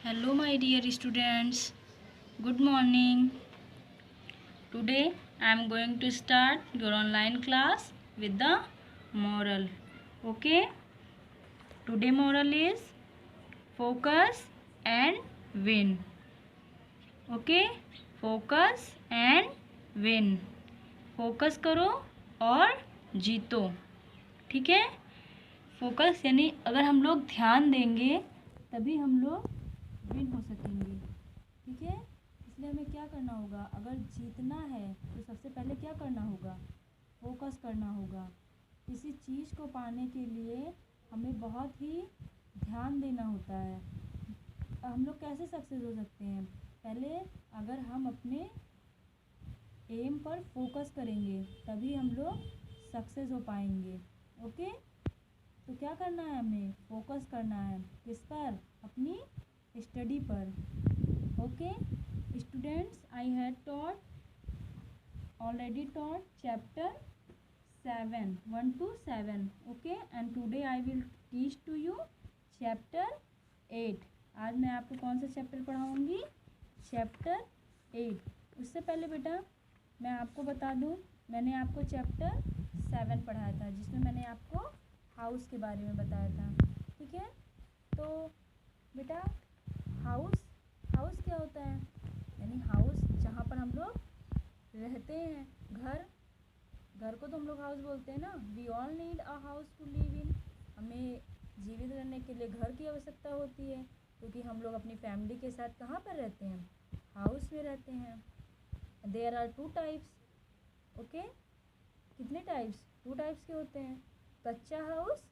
Hello, my dear students. Good morning. Today I am going to start your online class with the moral. Okay. Today moral is focus and win. Okay. Focus and win. Focus करो और जीतो. ठीक है. Focus यानी अगर हम लोग ध्यान देंगे तभी हम लोग विन हो सकेंगे. ठीक है. इसलिए हमें क्या करना होगा, अगर जीतना है तो सबसे पहले क्या करना होगा, फोकस करना होगा. किसी चीज़ को पाने के लिए हमें बहुत ही ध्यान देना होता है. हम लोग कैसे सक्सेस हो सकते हैं, पहले अगर हम अपने एम पर फोकस करेंगे तभी हम लोग सक्सेस हो पाएंगे. ओके. तो क्या करना है, हमें फोकस करना है. किस पर, अपनी स्टडी पर. Okay students, I had already taught chapter 7 1 to 7. okay, and today I will teach to you chapter 8. आज मैं आपको कौन सा चैप्टर पढ़ाऊंगी, चैप्टर 8. उससे पहले बेटा मैं आपको बता दूं, मैंने आपको चैप्टर 7 पढ़ाया था जिसमें मैंने आपको हाउस के बारे में बताया था. ठीक है. तो बेटा हाउस क्या होता है, यानी हाउस जहाँ पर हम लोग रहते हैं. घर को तो हम लोग हाउस बोलते हैं ना. We all need a house to live in. हमें जीवित रहने के लिए घर की आवश्यकता होती है, क्योंकि हम लोग अपनी फैमिली के साथ कहाँ पर रहते हैं, हाउस में रहते हैं. There are 2 types. ओके. कितने टाइप्स, 2 टाइप्स के होते हैं, कच्चा हाउस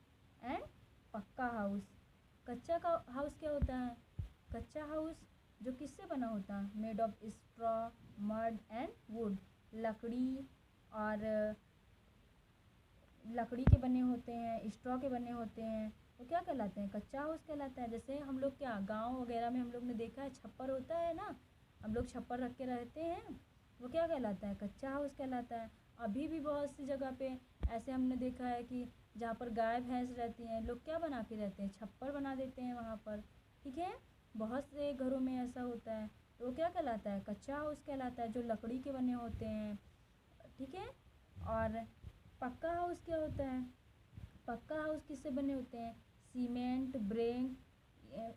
एंड पक्का हाउस. कच्चा का हाउस क्या होता है, कच्चा हाउस जो किससे बना होता है, made of straw, mud and would. लकड़ी के बने होते हैं, स्ट्रॉ के बने होते हैं. वो क्या कहलाते हैं, कच्चा हाउस कहलाता है. जैसे हम लोग क्या गांव वगैरह में हम लोग ने देखा है, छप्पर होता है ना, हम लोग छप्पर रख के रहते हैं, वो क्या कहलाता है, कच्चा हाउस कहलाता है. अभी भी बहुत सी जगह पे ऐसे हमने देखा है कि जहाँ पर गाय भैंस रहती हैं, लोग क्या बना के रहते हैं, छप्पर बना देते हैं वहाँ पर. ठीक है. बहुत से घरों में ऐसा होता है. तो वो क्या कहलाता है, कच्चा हाउस कहलाता है, जो लकड़ी के बने होते हैं. ठीक है. और पक्का हाउस क्या होता है, पक्का हाउस किससे बने होते हैं, सीमेंट, ब्रेक,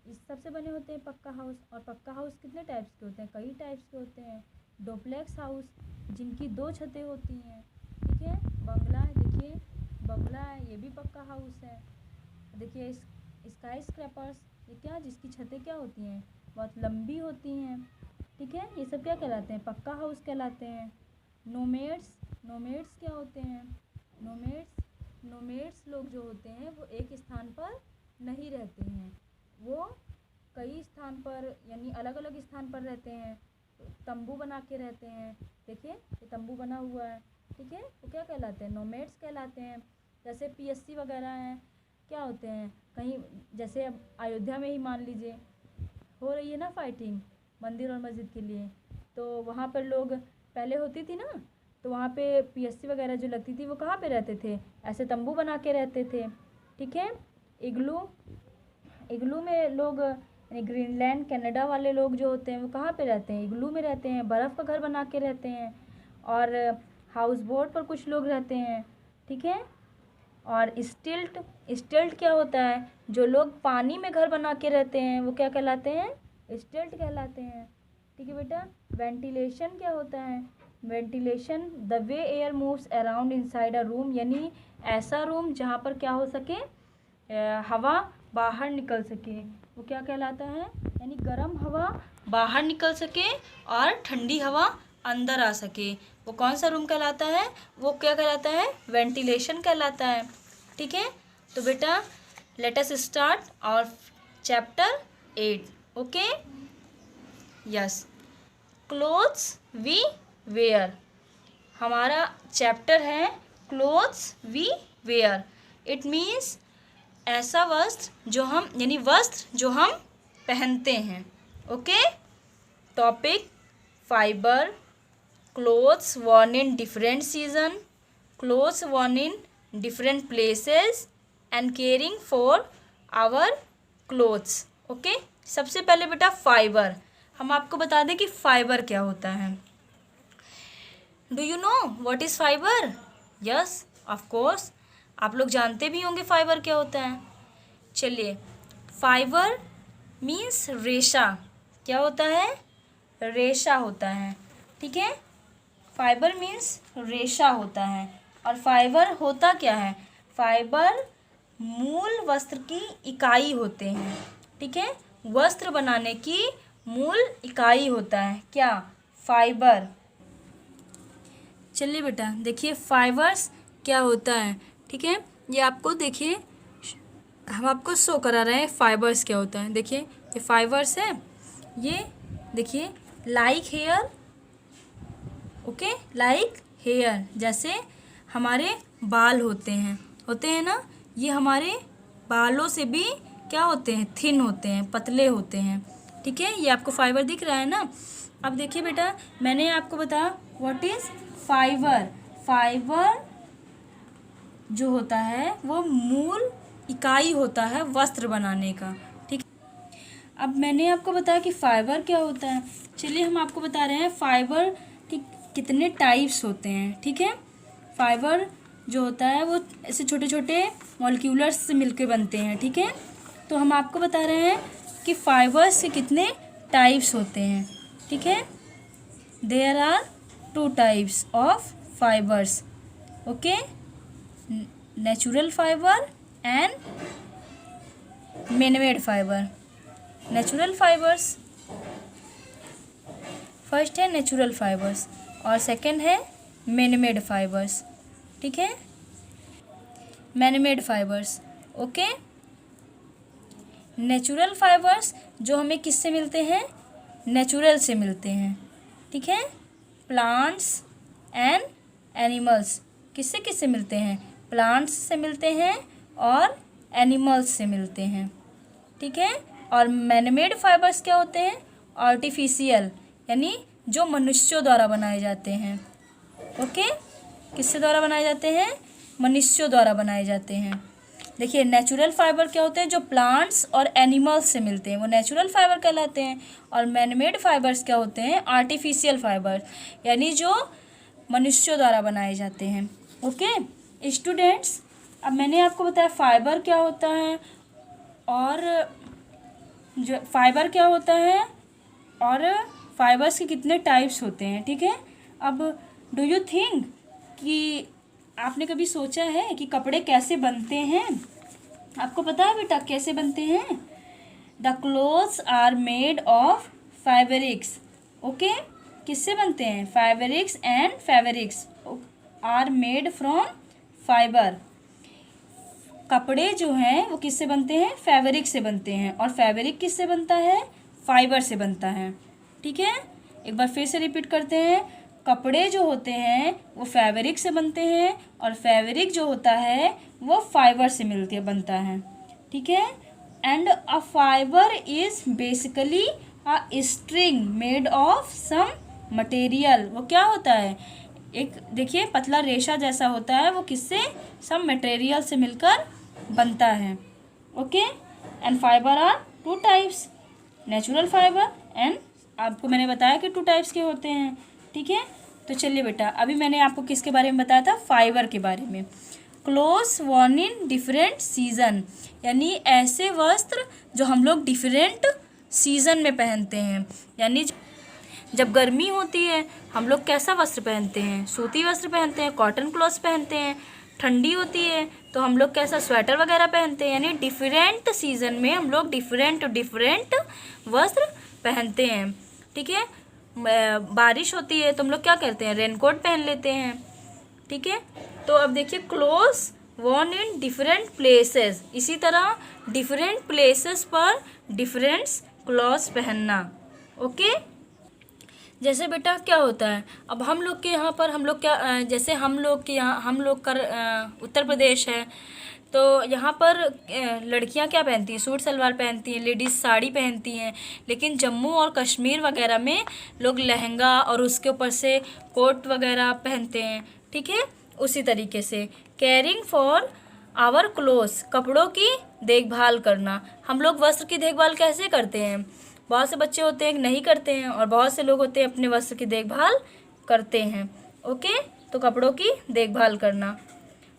इस सब से बने होते हैं पक्का हाउस. और पक्का हाउस कितने टाइप्स के होते हैं, कई टाइप्स के होते हैं. डुप्लेक्स हाउस जिनकी 2 छतें होती हैं. ठीक है. बंगला है, देखिए बंगला है, ये भी पक्का हाउस है. देखिए स्काई स्क्रैपर्स, ये क्या, जिसकी छतें क्या होती हैं, बहुत लंबी होती हैं. ठीक है. ये सब क्या कहलाते हैं, पक्का हाउस कहलाते हैं. नोमेड्स क्या होते हैं, नोमेड्स लोग जो होते हैं वो एक स्थान पर नहीं रहते हैं, वो कई स्थान पर यानी अलग अलग स्थान पर रहते हैं. तंबू बना के रहते हैं. देखिए ये तंबू बना हुआ है. ठीक है. वो क्या कहलाते हैं, नोमेड्स कहलाते हैं. जैसे पीएससी वगैरह हैं, क्या होते हैं, कहीं जैसे अब अयोध्या में ही मान लीजिए हो रही है ना फाइटिंग मंदिर और मस्जिद के लिए, तो वहाँ पर लोग पहले होती थी ना, तो वहाँ पे पीएससी वगैरह जो लगती थी वो कहाँ पे रहते थे, ऐसे तंबू बना के रहते थे. ठीक है. इग्लू में लोग यानी ग्रीनलैंड कनाडा वाले लोग जो होते हैं वो कहाँ पे रहते हैं, इग्लू में रहते हैं, बर्फ़ का घर बना के रहते हैं. और हाउस बोट पर कुछ लोग रहते हैं. ठीक है. और स्टिल्ट क्या होता है, जो लोग पानी में घर बना के रहते हैं वो क्या कहलाते हैं, स्टिल्ट कहलाते हैं. ठीक है बेटा. वेंटिलेशन क्या होता है, ventilation the way air moves around inside a room, यानी ऐसा रूम जहाँ पर क्या हो सके, हवा बाहर निकल सके, वो क्या कहलाता है, यानी गर्म हवा बाहर निकल सके और ठंडी हवा अंदर आ सके, वो कौन सा रूम कहलाता है, वो क्या कहलाता है, वेंटिलेशन कहलाता है. ठीक है. तो बेटा let us start our chapter 8. Okay. Yes. Clothes we wear. हमारा चैप्टर है clothes we wear. It means ऐसा वस्त्र जो हम, यानी वस्त्र जो हम पहनते हैं. Okay. Topic fibre, clothes worn in different season, clothes worn in different places and caring for our clothes. Okay. सबसे पहले बेटा फाइबर, हम आपको बता दें कि फाइबर क्या होता है। Do you know what is fibre? Yes of course, आप लोग जानते भी होंगे फाइबर क्या होता है। चलिए, फाइबर मीन्स रेशा, क्या होता है? रेशा होता है, ठीक है। फाइबर मीन्स रेशा होता है। और फाइबर होता क्या है? फाइबर मूल वस्त्र की इकाई होते हैं, ठीक है। वस्त्र बनाने की मूल इकाई होता है क्या? फाइबर। चलिए बेटा देखिए फाइबर्स क्या होता है, ठीक है। ये आपको देखिए, हम आपको शो करा रहे हैं फाइबर्स क्या होता है। देखिए ये फाइबर्स है, ये देखिए like hair, okay, like hair, जैसे हमारे बाल होते हैं ना, ये हमारे बालों से भी क्या होते हैं? थिन होते हैं, पतले होते हैं, ठीक है। ये आपको फाइबर दिख रहा है ना। अब देखिए बेटा, मैंने आपको बताया व्हाट इज़ फाइबर। फाइबर जो होता है वो मूल इकाई होता है वस्त्र बनाने का, ठीक। अब मैंने आपको बताया कि फाइबर क्या होता है। चलिए हम आपको बता रहे हैं फाइबर कि कितने टाइप्स होते हैं, ठीक है। फाइबर जो होता है वो ऐसे छोटे छोटे मॉलिक्यूलर्स से मिलकर बनते हैं, ठीक है। तो हम आपको बता रहे हैं कि फाइबर्स के कितने टाइप्स होते हैं, ठीक है। There are 2 types of fibres, okay, natural fibre and man made fibre. Natural fibres, first है नेचुरल फाइबर्स और सेकंड है मैन-मेड फाइबर्स, ठीक है। Man made fibres, okay. Natural fibres जो हमें किससे मिलते हैं? नेचुरल से मिलते हैं, ठीक है। प्लांट्स एंड एनिमल्स, किससे किससे मिलते हैं? प्लांट्स से मिलते हैं और एनिमल्स से मिलते हैं, ठीक है। और मैन-मेड फाइबर्स क्या होते हैं? आर्टिफिशियल, यानी जो मनुष्यों द्वारा बनाए जाते हैं, ओके। किससे द्वारा बनाए जाते हैं? मनुष्यों द्वारा बनाए जाते हैं। देखिए नेचुरल फाइबर क्या होते हैं? जो प्लांट्स और एनिमल्स से मिलते हैं वो नेचुरल फाइबर कहलाते हैं। और मैन-मेड फाइबर्स क्या होते हैं? आर्टिफिशियल फाइबर, यानी जो मनुष्यों द्वारा बनाए जाते हैं, ओके स्टूडेंट्स। अब मैंने आपको बताया फाइबर क्या होता है और जो फाइबर क्या होता है और फाइबर्स के कितने टाइप्स होते हैं, ठीक है। अब डू यू थिंक कि आपने कभी सोचा है कि कपड़े कैसे बनते हैं? आपको पता है बेटा कैसे बनते हैं? The clothes are made of fabrics, okay. किससे बनते हैं? Fabrics and fabrics are made from fibre. कपड़े जो हैं वो किससे बनते हैं? फैब्रिक से बनते हैं। और फैब्रिक किससे बनता है? फाइबर से बनता है, ठीक है। एक बार फिर से रिपीट करते हैं, कपड़े जो होते हैं वो फैब्रिक से बनते हैं और फैब्रिक जो होता है वो फाइबर से मिलके बनता है, ठीक है। And a fibre is basically a string made of some material. वो क्या होता है? एक देखिए पतला रेशा जैसा होता है, वो किससे? सम मटेरियल से मिलकर बनता है, okay. And fibre are 2 types, natural fibre and आपको मैंने बताया कि 2 टाइप्स के होते हैं, ठीक है। तो चलिए बेटा अभी मैंने आपको किसके बारे में बताया था? फाइबर के बारे में। क्लोथ्स वर्न इन डिफरेंट सीजन, यानी ऐसे वस्त्र जो हम लोग डिफरेंट सीजन में पहनते हैं। यानी जब गर्मी होती है हम लोग कैसा वस्त्र पहनते हैं? सूती वस्त्र पहनते हैं, कॉटन क्लॉथ्स पहनते हैं। ठंडी होती है तो हम लोग कैसा स्वेटर वगैरह पहनते हैं। यानी डिफरेंट सीजन में हम लोग डिफरेंट वस्त्र पहनते हैं, ठीक है। बारिश होती है तो हम लोग क्या करते हैं? रेनकोट पहन लेते हैं, ठीक है। तो अब देखिए क्लोथ्स वर्न इन डिफरेंट प्लेसेस, इसी तरह डिफरेंट प्लेसेस पर डिफरेंट क्लॉथ्स पहनना, ओके। जैसे बेटा क्या होता है, अब हम लोग के यहाँ पर हम लोग क्या जैसे हम लोग के यहाँ हम लोग का उत्तर प्रदेश है, तो यहाँ पर लड़कियाँ क्या पहनती हैं? सूट सलवार पहनती हैं, लेडीज़ साड़ी पहनती हैं। लेकिन जम्मू और कश्मीर वगैरह में लोग लहंगा और उसके ऊपर से कोट वगैरह पहनते हैं, ठीक है। उसी तरीके से केयरिंग फॉर आवर क्लोथ्स, कपड़ों की देखभाल करना। हम लोग वस्त्र की देखभाल कैसे करते हैं? बहुत से बच्चे होते हैं नहीं करते हैं, और बहुत से लोग होते हैं अपने वस्त्र की देखभाल करते हैं। ओके, तो कपड़ों की देखभाल करना।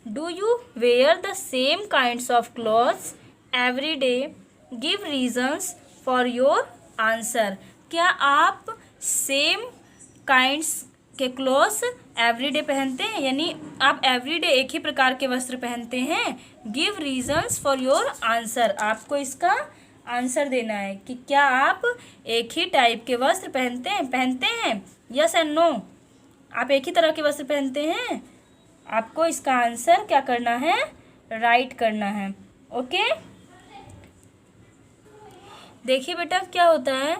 Do you wear the same kinds of clothes every day? Give reasons for your answer. क्या आप सेम काइंड्स के क्लॉथ्स एवरीडे पहनते हैं, यानी आप एवरीडे एक ही प्रकार के वस्त्र पहनते हैं? Give reasons for your answer. आपको इसका आंसर देना है कि क्या आप एक ही टाइप के वस्त्र पहनते हैं? Yes and no. आप एक ही तरह के वस्त्र पहनते हैं? आपको इसका आंसर क्या करना है? राइट करना है। ओके, देखिए बेटा क्या होता है,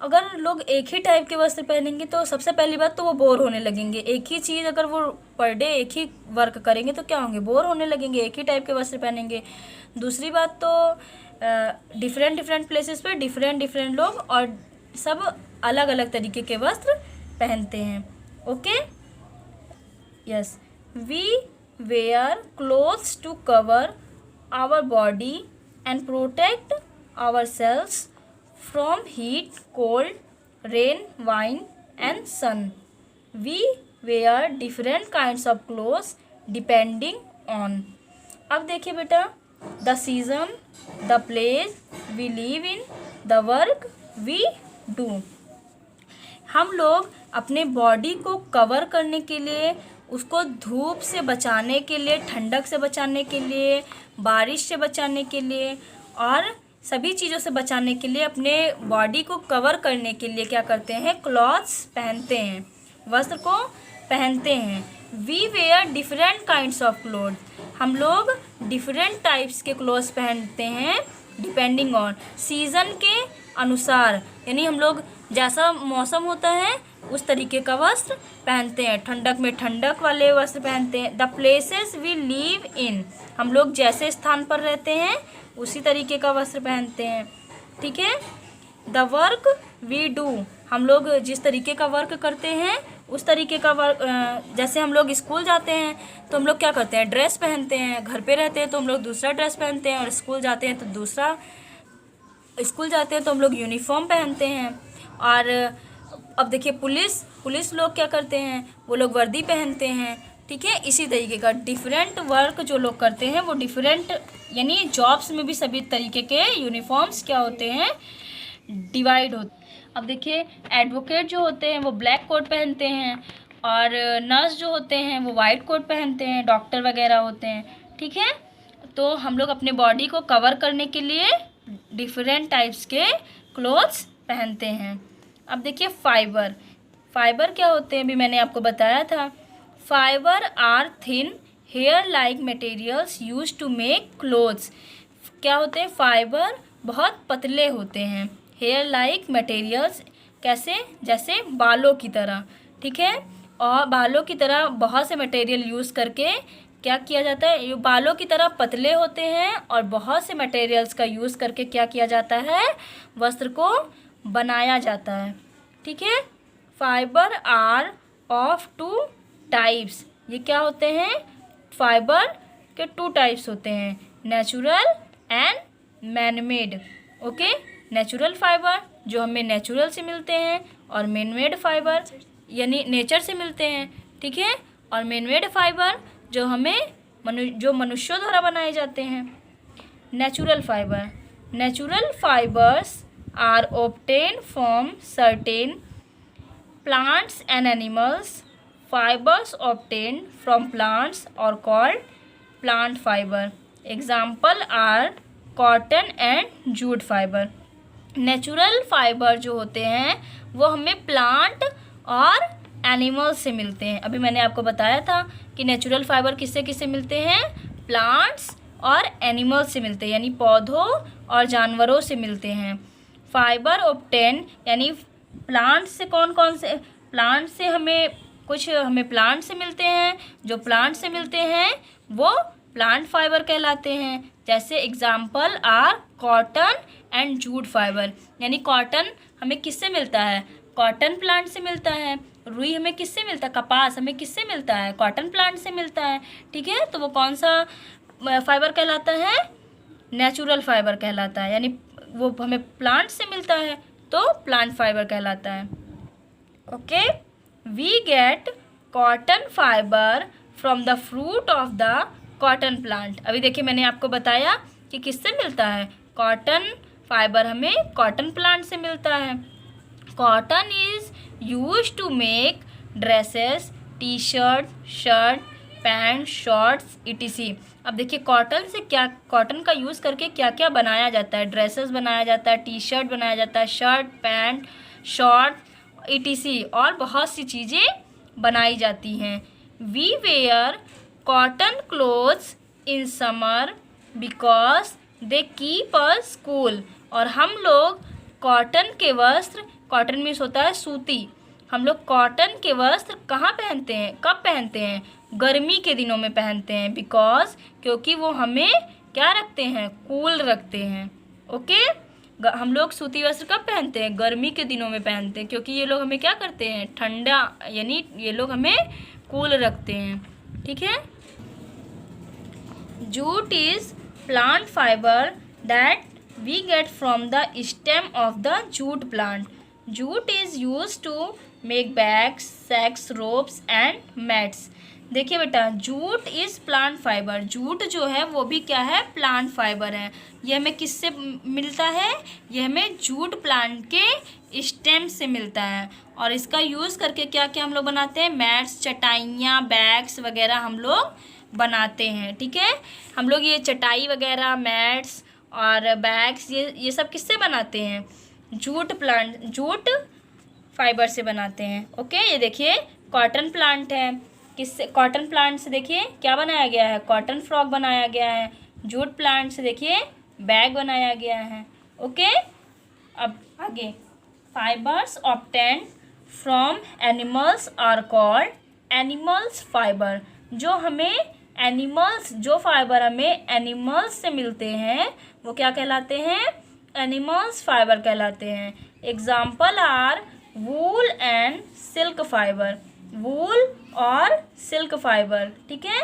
अगर लोग एक ही टाइप के वस्त्र पहनेंगे तो सबसे पहली बात तो वो बोर होने लगेंगे। एक ही चीज़ अगर वो पर डे एक ही वर्क करेंगे तो क्या होंगे? बोर होने लगेंगे, एक ही टाइप के वस्त्र पहनेंगे। दूसरी बात तो डिफरेंट प्लेसेस पे डिफरेंट लोग और सब अलग अलग तरीके के वस्त्र पहनते हैं। Okay, yes, we wear clothes to cover our body and protect ourselves from heat, cold, rain, wind and sun. We wear different kinds of clothes depending on. अब देखिए बेटा, the season, the place we live in, the work we do. हम लोग अपने body को cover करने के लिए, उसको धूप से बचाने के लिए, ठंडक से बचाने के लिए, बारिश से बचाने के लिए और सभी चीज़ों से बचाने के लिए, अपने बॉडी को कवर करने के लिए क्या करते हैं? क्लॉथ्स पहनते हैं, वस्त्र को पहनते हैं। We wear different kinds of cloth. हम लोग डिफरेंट टाइप्स के क्लॉथ्स पहनते हैं डिपेंडिंग ऑन, सीज़न के अनुसार, यानी हम लोग जैसा मौसम होता है उस तरीके का वस्त्र पहनते हैं। ठंडक में ठंडक वाले वस्त्र पहनते हैं। The places we live in, हम लोग जैसे स्थान पर रहते हैं उसी तरीके का वस्त्र पहनते हैं। ठीक है। द वर्क वी डू, हम लोग जिस तरीके का वर्क करते हैं उस तरीके का वर्क, जैसे हम लोग स्कूल जाते हैं तो हम लोग क्या करते हैं? ड्रेस पहनते हैं। घर पे रहते हैं तो हम लोग दूसरा ड्रेस पहनते हैं, और स्कूल जाते हैं तो दूसरा, स्कूल जाते हैं तो हम लोग यूनिफॉर्म पहनते हैं। और अब देखिए पुलिस लोग क्या करते हैं? वो लोग वर्दी पहनते हैं। ठीक है। इसी तरीके का डिफरेंट वर्क जो लोग करते हैं वो डिफरेंट, यानी जॉब्स में भी सभी तरीके के यूनिफॉर्म्स क्या होते हैं? डिवाइड होते हैं। अब देखिए एडवोकेट जो होते हैं वो ब्लैक कोट पहनते हैं, और नर्स जो होते हैं वो वाइट कोट पहनते हैं, डॉक्टर वगैरह होते हैं। ठीक है। तो हम लोग अपने बॉडी को कवर करने के लिए डिफरेंट टाइप्स के क्लोथ्स पहनते हैं। अब देखिए फाइबर क्या होते हैं? अभी मैंने आपको बताया था। Fibre are thin hair like materials use to make clothes. क्या होते हैं? फाइबर बहुत पतले होते हैं। हेयर लाइक मटेरियल्स कैसे? जैसे बालों की तरह। ठीक है। और बालों की तरह बहुत से मटेरियल यूज़ करके क्या किया जाता है? ये बालों की तरह पतले होते हैं और बहुत से मटेरियल्स का यूज़ करके क्या किया जाता है? वस्त्र को बनाया जाता है। ठीक है। Fibre are of two types. ये क्या होते हैं? फाइबर के 2 टाइप्स होते हैं, natural and manmade. Okay. Natural fibre जो हमें नेचुरल से मिलते हैं, और मैनमेड फाइबर यानी नेचर से मिलते हैं। ठीक है। और मैनमेड फाइबर जो हमें मनुष्यों द्वारा बनाए जाते हैं। Natural fibres are obtained from certain plants and animals. Fibers obtained from plants are called plant fiber. Example are cotton and jute fiber. Natural fibre जो होते हैं वो हमें प्लांट और एनिमल से मिलते हैं। अभी मैंने आपको बताया था कि नेचुरल फाइबर किससे किससे मिलते हैं? प्लांट्स और एनिमल से मिलते हैं, यानी पौधों और जानवरों से मिलते हैं। फाइबर ऑब्टेन यानी प्लांट से कौन से? प्लांट से हमें प्लांट से मिलते हैं। जो प्लांट से मिलते हैं वो प्लांट फाइबर कहलाते हैं। जैसे example are cotton and jute fibre. यानी कॉटन हमें किससे मिलता है? कॉटन प्लांट से मिलता है। रुई हमें किससे मिलता है? कपास हमें किससे मिलता है? कॉटन प्लांट से मिलता है। ठीक है। तो वो कौन सा फाइबर कहलाता है? नेचुरल फाइबर कहलाता है, यानी वो हमें प्लांट से मिलता है तो प्लांट फाइबर कहलाता है। Okay, we get cotton fibre from the fruit of the cotton plant. अभी देखिए मैंने आपको बताया कि किससे मिलता है, कॉटन फाइबर हमें कॉटन प्लांट से मिलता है। Cotton is use to make dresses, T shirt, shirt, pant, shorts etc। अब देखिए कॉटन से क्या, कॉटन का यूज़ करके क्या क्या बनाया जाता है, ड्रेसेस बनाया जाता है, टी शर्ट बनाया जाता है, शर्ट, पैंट, शॉर्ट etc और बहुत सी चीज़ें बनाई जाती हैं। We wear cotton clothes in summer because they keep us cool. और हम लोग कॉटन के वस्त्र, कॉटन मीन्स होता है सूती, हम लोग कॉटन के वस्त्र कहाँ पहनते हैं, कब पहनते हैं, गर्मी के दिनों में पहनते हैं, बिकॉज क्योंकि वो हमें क्या रखते हैं, कूल रखते हैं। ओके, हम लोग सूती वस्त्र कब पहनते हैं, गर्मी के दिनों में पहनते हैं, क्योंकि ये लोग हमें क्या करते हैं, ठंडा, यानी ये लोग हमें कूल रखते हैं। ठीक है। Jute is plant fibre that we get from the stem of the jute plant. Jute is used to make bags, sacks, ropes and mats. देखिए बेटा, jute is plant fibre, jute जो है वो भी क्या है, प्लांट फाइबर है। ये हमें किससे मिलता है, ये हमें जूट प्लांट के स्टेम से मिलता है। और इसका यूज़ करके क्या क्या हम लोग बनाते हैं, मैट्स, चटाइयाँ, बैग्स वगैरह हम लोग बनाते हैं। ठीक है, हम लोग ये चटाई वगैरह, मैट्स और बैग्स ये सब किससे बनाते हैं, जूट फाइबर से बनाते हैं। ओके, ये देखिए कॉटन प्लांट है, किससे, कॉटन प्लांट से देखिए क्या बनाया गया है, कॉटन फ्रॉक बनाया गया है। जूट प्लांट से देखिए बैग बनाया गया है। ओके, अब आगे, fibres obtained from animals are called animals fibre. जो हमें एनिमल्स, जो फाइबर हमें एनिमल्स से मिलते हैं वो क्या कहलाते हैं, एनिमल्स फाइबर कहलाते हैं। Example are wool and silk fibre, wool और सिल्क फाइबर। ठीक है,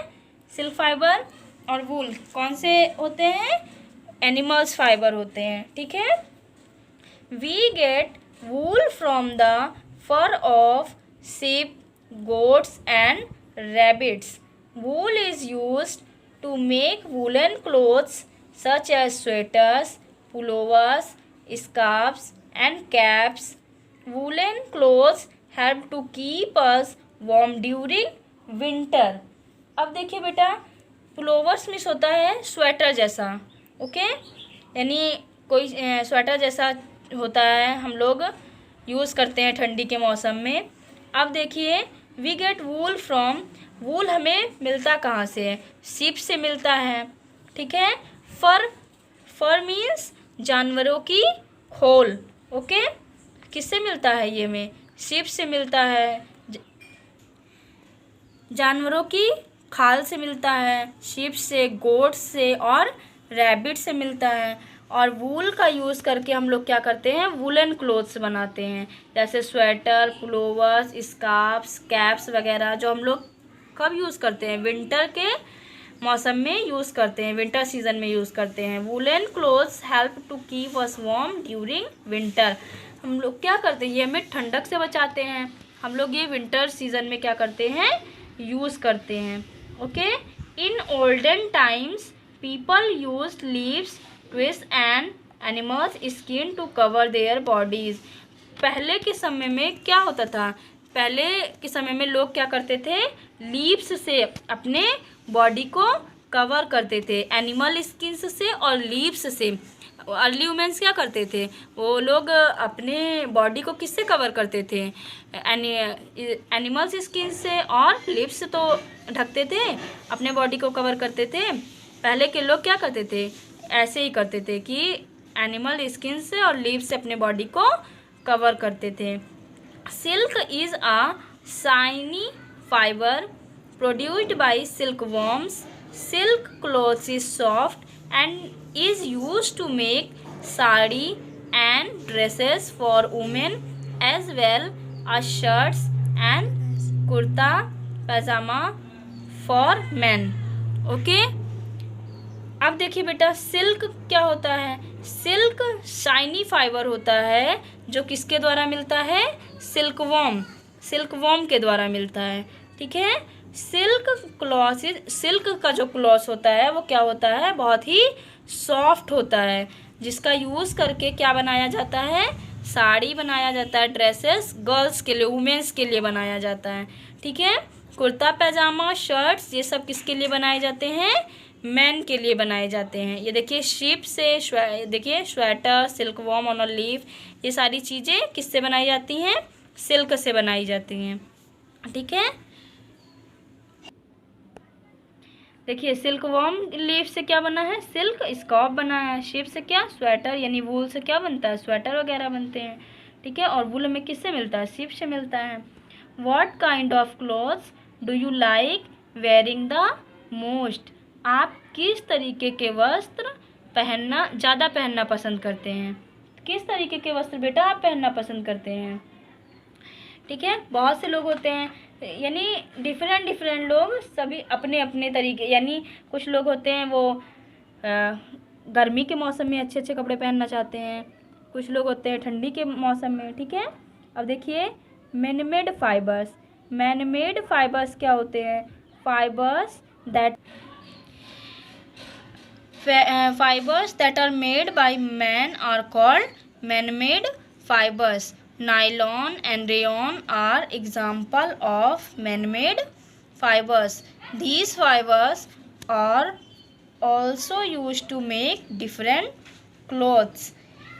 सिल्क फाइबर और वूल कौन से होते हैं, एनिमल्स फाइबर होते हैं। ठीक है। We get wool from the fur of sheep, goats and rabbits. Wool is used to make woolen clothes such as sweaters, pullovers, scarves and caps. Woolen clothes help to keep us warm during winter. अब देखिए बेटा, pullovers means होता है sweater जैसा। Okay, यानी कोई sweater जैसा होता है, हम लोग यूज़ करते हैं ठंडी के मौसम में। अब देखिए, वी गेट वूल फ्रॉम, वूल हमें मिलता कहाँ से है, शीप से मिलता है। ठीक है। फर मीन्स जानवरों की खोल। ओके, किससे मिलता है ये हमें, शीप से मिलता है, जानवरों की खाल से मिलता है, शीप से, गोट से और रैबिट से मिलता है। और वूल का यूज़ करके हम लोग क्या करते हैं, वूलन क्लोथ्स बनाते हैं, जैसे स्वेटर, पुलोवर्स, स्कार्फ्स, कैप्स वगैरह, जो हम लोग कब यूज़ करते हैं, विंटर के मौसम में यूज़ करते हैं, विंटर सीजन में यूज़ करते हैं। Woollen clothes help to keep us warm during winter. हम लोग क्या करते हैं, ये हमें ठंडक से बचाते हैं, हम लोग ये विंटर सीजन में क्या करते हैं, यूज़ करते हैं। Okay, in olden times people used leaves, twigs and animals skin to cover their bodies. पहले के समय में क्या होता था, पहले के समय में लोग क्या करते थे, लीव्स से अपने बॉडी को कवर करते थे, एनिमल स्किन्स से और लीव्स से। अर्ली वुमेन्स क्या करते थे, वो लोग अपने बॉडी को किससे कवर करते थे, एनिमल्स स्किन से और लिप्स तो ढकते थे, अपने बॉडी को कवर करते थे। पहले के लोग क्या करते थे, ऐसे ही करते थे कि एनिमल स्किन से और लीव्स से अपने बॉडी को कवर करते थे। Silk is a shiny fibre produced by silk worms. Silk clothes is soft and is used to make sari and dresses for women as well as shirts and kurta pajama for men. Okay, अब देखिए बेटा, silk क्या होता है? Silk shiny fibre होता है जो किसके द्वारा मिलता है? सिल्कवॉर्म के द्वारा मिलता है। ठीक है, सिल्क का जो क्लॉथ होता है वो क्या होता है? बहुत ही सॉफ्ट होता है, जिसका यूज़ करके क्या बनाया जाता है? साड़ी बनाया जाता है, ड्रेसेस गर्ल्स के लिए, वुमेन्स के लिए बनाया जाता है। ठीक है, कुर्ता पैजामा, शर्ट्स, ये सब किसके लिए बनाए जाते हैं? मैन के लिए बनाए जाते हैं। ये देखिए शीप से देखिए sweater, silkworm on a leaf, ये सारी चीज़ें किससे बनाई जाती हैं? सिल्क से बनाई जाती हैं। ठीक है, देखिए सिल्कवॉर्म लीफ से क्या बना है? सिल्क स्कार्फ बना है। शीप से क्या? स्वेटर, यानी वूल से क्या बनता है? स्वेटर वगैरह बनते हैं। ठीक है, और वूल हमें किससे मिलता है? शीप से मिलता है। What kind of clothes do you like wearing the most? आप किस तरीके के वस्त्र ज़्यादा पहनना पसंद करते हैं? किस तरीके के वस्त्र बेटा आप पहनना पसंद करते हैं? ठीक है, बहुत से लोग होते हैं, यानी डिफरेंट लोग, सभी अपने अपने तरीके, यानी कुछ लोग होते हैं वो गर्मी के मौसम में अच्छे अच्छे कपड़े पहनना चाहते हैं, कुछ लोग होते हैं ठंडी के मौसम में। ठीक है, अब देखिए मैनमेड फाइबर्स क्या होते हैं? Fibres that are made by man are called manmade fibres. Nylon and rayon are example of man-made fibers. These fibers are also used to make different clothes.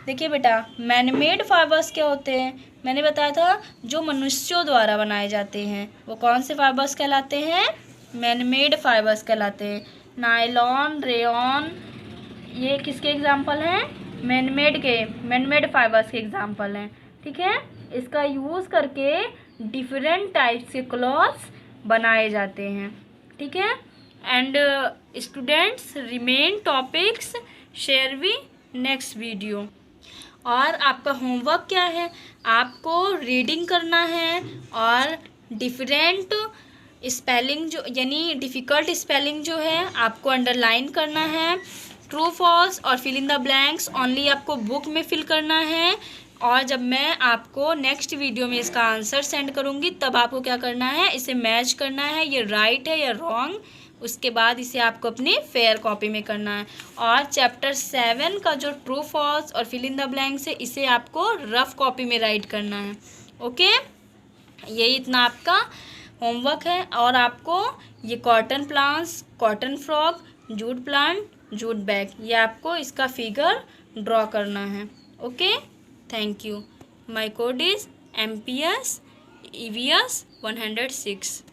देखिए बेटा, मैनमेड फाइबर्स क्या होते हैं? मैंने बताया था जो मनुष्यों द्वारा बनाए जाते हैं वो कौन से फाइबर्स कहलाते हैं? मैनमेड फाइबर्स कहलाते हैं। नायलॉन, रेयॉन, ये किसके एग्जाम्पल हैं? मैनमेड फाइबर्स के एग्जाम्पल हैं। ठीक है, इसका यूज़ करके डिफरेंट टाइप्स के क्लॉथ्स बनाए जाते हैं। ठीक है, and students remain topics share we next video. और आपका होमवर्क क्या है? आपको रीडिंग करना है और डिफरेंट स्पेलिंग जो, यानी डिफ़िकल्ट स्पेलिंग जो है आपको अंडरलाइन करना है। ट्रू फॉल्स और fill in the blanks only आपको बुक में फिल करना है, और जब मैं आपको नेक्स्ट वीडियो में इसका आंसर सेंड करूँगी तब आपको क्या करना है? इसे मैच करना है, ये राइट है या रॉन्ग, उसके बाद इसे आपको अपनी फेयर कॉपी में करना है। और चैप्टर 7 का जो ट्रू फॉल्स और फिल इन द ब्लैंक्स है इसे आपको रफ कॉपी में राइट करना है। ओके, यही इतना आपका होमवर्क है। और आपको ये cotton plants, cotton frock, jute plant, jute bag, ये आपको इसका फिगर ड्रॉ करना है। Okay, thank you. My code is MPS EVS 106.